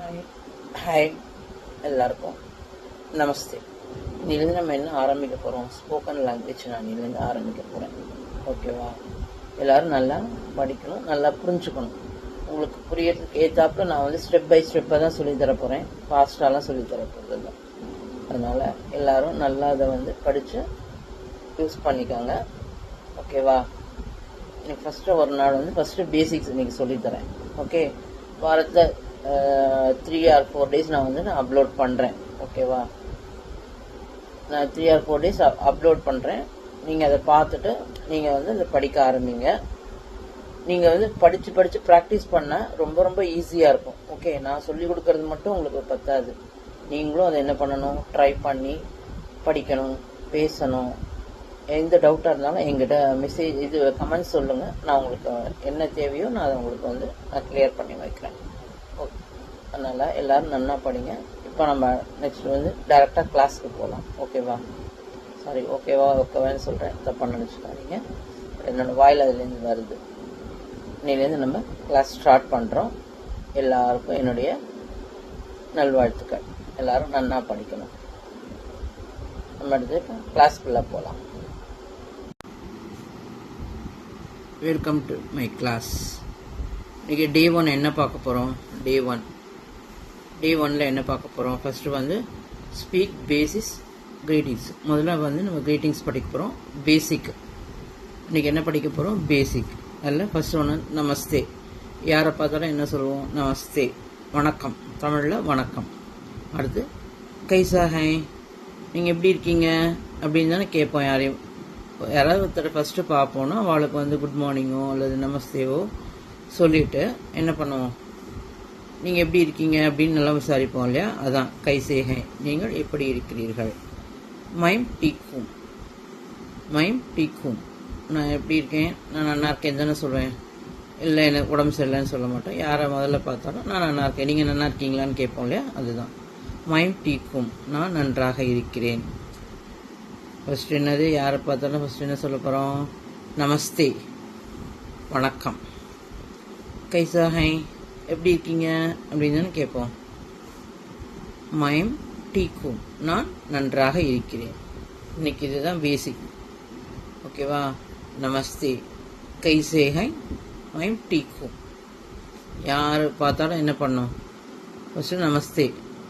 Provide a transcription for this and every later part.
Hi எல்லாருக்கும் நமஸ்தே. இன்னிலேருந்து நம்ம என்ன ஆரம்பிக்க போகிறோம்? ஸ்போக்கன் லாங்குவேஜ் நான் இன்னிலேருந்து ஆரம்பிக்க போகிறேன். ஓகேவா? எல்லோரும் நல்லா படிக்கணும், நல்லா புரிஞ்சுக்கணும். உங்களுக்கு புரியறதுக்கு ஏற்றாப்புல நான் வந்து ஸ்டெப் பை ஸ்டெப்பாக தான் சொல்லித்தர போகிறேன். ஃபாஸ்ட்டாலாம் சொல்லித்தர போகிறது இல்லை. அதனால் எல்லோரும் நல்லா அதை வந்து படித்து யூஸ் பண்ணிக்கோங்க. ஓகேவா? இன்னைக்கு ஃபஸ்ட்டு ஒரு நாள் வந்து ஃபஸ்ட்டு பேசிக்ஸ் இன்றைக்கி சொல்லித்தரேன். ஓகே, வாரத்தில் 3 or 4 days நான் அப்லோட் பண்ணுறேன். ஓகேவா? நான் 3 or 4 days அப்லோட் பண்ணுறேன். நீங்கள் அதை பார்த்துட்டு நீங்கள் வந்து அதை படிக்க ஆரம்பிங்க. நீங்கள் வந்து படித்து ப்ராக்டிஸ் பண்ணால் ரொம்ப ரொம்ப ஈஸியாக இருக்கும். ஓகே, நான் சொல்லிக் கொடுக்கறது மட்டும் உங்களுக்கு பத்தாது. நீங்களும் அதை என்ன பண்ணணும்? ட்ரை பண்ணி படிக்கணும், பேசணும். எந்த டவுட்டாக இருந்தாலும் எங்கிட்ட மெசேஜ் கமெண்ட்ஸ் சொல்லுங்கள். நான் உங்களுக்கு என்ன தேவையோ நான் அதை உங்களுக்கு நான் கிளியர் பண்ணி வைக்கிறேன். ஓகே, அதனால் எல்லோரும் நல்லா படிங்க. இப்போ நம்ம நெக்ஸ்ட் டேரெக்டாக கிளாஸ்க்கு போகலாம். ஓகேவா? சாரி, ஓகேவான்னு சொல்கிறேன், தப்பாக நினச்சிக்காதீங்க. என்னோடய வாயில் அதுலேருந்து வருது. இன்னிலேருந்து நம்ம கிளாஸ் ஸ்டார்ட் பண்ணுறோம். எல்லாருக்கும் என்னுடைய நல்வாழ்த்துக்கள். எல்லோரும் நல்லா படிக்கணும். நம்ம அடுத்து இப்போ கிளாஸ்க்குள்ளே போகலாம். Welcome to my class. இன்றைக்கி டே 1 என்ன பார்க்க போகிறோம்? டே 1ல் என்ன பார்க்க போகிறோம்? First speak basis greetings. முதல்ல நம்ம கிரீட்டிங்ஸ் படிக்க போகிறோம். பேசிக். இன்றைக்கி என்ன படிக்க போகிறோம்? பேசிக். அதில் ஃபஸ்ட்டு ஒன்று நமஸ்தே. யாரை பார்த்தாலும் என்ன சொல்லுவோம்? நமஸ்தே, வணக்கம். தமிழில் வணக்கம். அடுத்து கைசா ஹை, நீங்கள் எப்படி இருக்கீங்க அப்படின்னு தானே கேட்போம். யாராவது ஒருத்தர் ஃபஸ்ட்டு பார்ப்போன்னா அவளுக்கு குட் மார்னிங்கோ அல்லது நமஸ்தேவோ சொல்லிவிட்டு என்ன பண்ணுவோம்? நீங்கள் எப்படி இருக்கீங்க அப்படின்னு நல்லா விசாரிப்போம் இல்லையா? அதான் கைசேகை, நீங்கள் எப்படி இருக்கிறீர்கள். மைம் டீக்கும், நான் எப்படி இருக்கேன், நான் நல்லா இருக்கேன் தானே சொல்வேன். இல்லை எனக்கு உடம்பு சரியில்லைன்னு சொல்ல மாட்டோம். யாரை முதல்ல பார்த்தாலும் நான் நல்லா இருக்கேன், நீங்கள் நல்லா இருக்கீங்களான்னு கேட்போம் இல்லையா? அதுதான் மைம் டீக்கும், நான் நன்றாக இருக்கிறேன். ஃபஸ்ட்டு என்னது? யாரை பார்த்தாலும் ஃபஸ்ட்டு என்ன சொல்ல போகிறோம்? நமஸ்தே, வணக்கம். கைசா ஹை, எப்படி இருக்கீங்க அப்படின்னு தானே கேட்போம். மைம் டீக்கும், நான் நன்றாக இருக்கிறேன். இன்னைக்கு இதுதான் பேசிக். ஓகேவா? நமஸ்தே, கைசே ஹை, மைம் டீக்கும். யார் பார்த்தாலும் என்ன பண்ணோம்? ஃபஸ்ட்டு நமஸ்தே.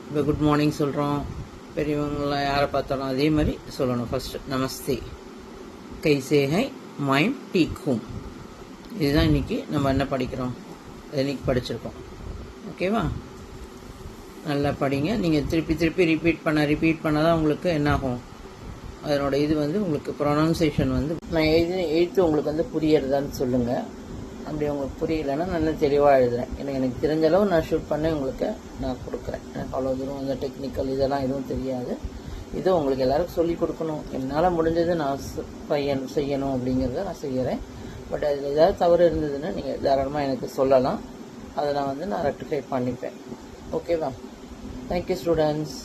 இப்போ குட் மார்னிங் சொல்கிறோம். பெரியவங்களாம் யாரை பார்த்தாலும் அதே மாதிரி சொல்லணும். ஃபஸ்ட்டு நமஸ்தே, கைசே ஹை, மைம் டீக்கும். இதுதான் இன்றைக்கி நம்ம என்ன படிக்கிறோம், அது இன்றைக்கி படிச்சிருக்கோம். ஓகேவா? நல்லா படிங்க. நீங்கள் திருப்பி ரிப்பீட் பண்ண தான் உங்களுக்கு என்னாகும், அதனோட இது உங்களுக்கு ப்ரொனவுன்சியேஷன் நான் எழுத்து உங்களுக்கு புரியறதான்னு சொல்லுங்கள். அப்படி உங்களுக்கு புரியலைன்னா நல்லா தெளிவாக எழுதுறேன். எனக்கு தெரிஞ்ச அளவு நான் ஷூட் பண்ணி உங்களுக்கு நான் கொடுக்குறேன். எனக்கு அவ்வளோ தூரம் டெக்னிக்கல் இதெல்லாம் எதுவும் தெரியாது. இது உங்களுக்கு எல்லாருக்கும் சொல்லிக் கொடுக்கணும். என்னால் முடிஞ்சது நான் செய்யணும் அப்படிங்கிறத நான் செய்கிறேன். பட் அதில் ஏதாவது தவறு இருந்ததுன்னா நீங்கள் தாராளமாக எனக்கு சொல்லலாம். அதை நான் ரெக்டிஃபை பண்ணிப்பேன். ஓகேவா? Thank you students.